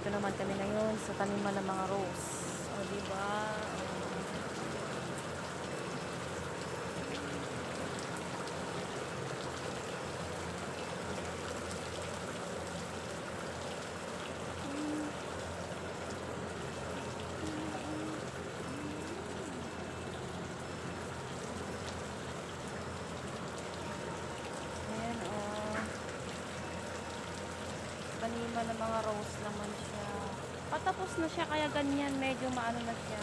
Nandito naman kami ngayon sa taniman ng mga rose. O, diba? Ayan, o. Taniman ng mga rose naman siya. Patapos na siya, kaya ganyan. Medyo maano na siya.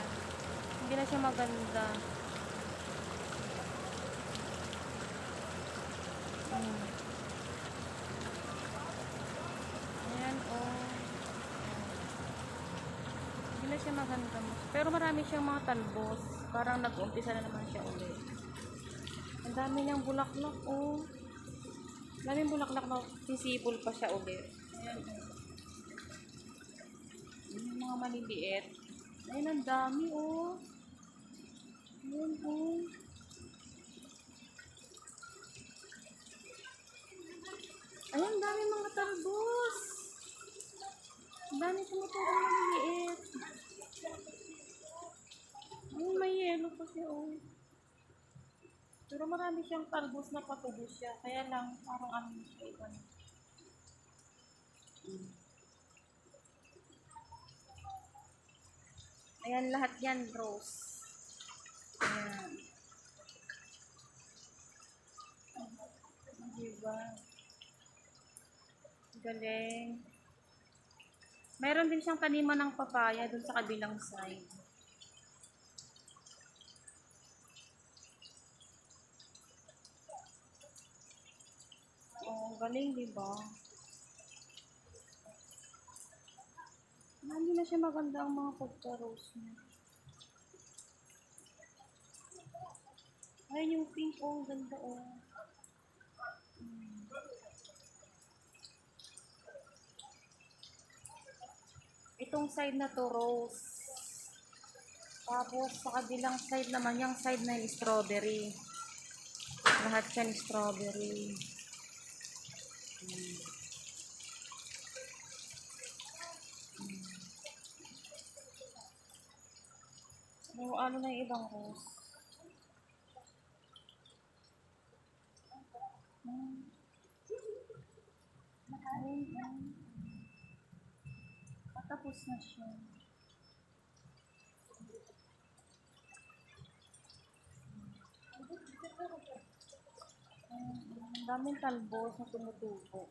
Hindi na siya maganda. Ayan, oh. Hindi na siya maganda. Pero marami siyang mga talbos. Parang nag-umpisa na naman siya ulit. Ang dami niyang bulaklak, oh. Ang daming bulaklak na sisibol pa siya ulit. Ayan, oh. Yung mga maliliit. Ayan, ang dami, oh. Ayan, oh. Ayan, dami mga talbos. Ang dami tumuturong maliliit. Ayan, may yellow pa siya, oh. Pero marami siyang talbos na patubos siya. Kaya lang, parang ano siya iba na. Ayan, lahat yan, rose. Ayan. Diba? Galing. Meron din siyang taniman ng papaya dun sa kabilang side. Oh, galing, diba? Hindi na siya maganda ang mga pagka-rose niya. Ayun yung pink, oh, ganda, oh. Itong side na to, rose. Tapos, sa kabilang side naman, yung side na yung strawberry. Lahat siya ni strawberry. So, ano na yung ibang rose? Patapos na siya. Ang daming talbos na tumutubo.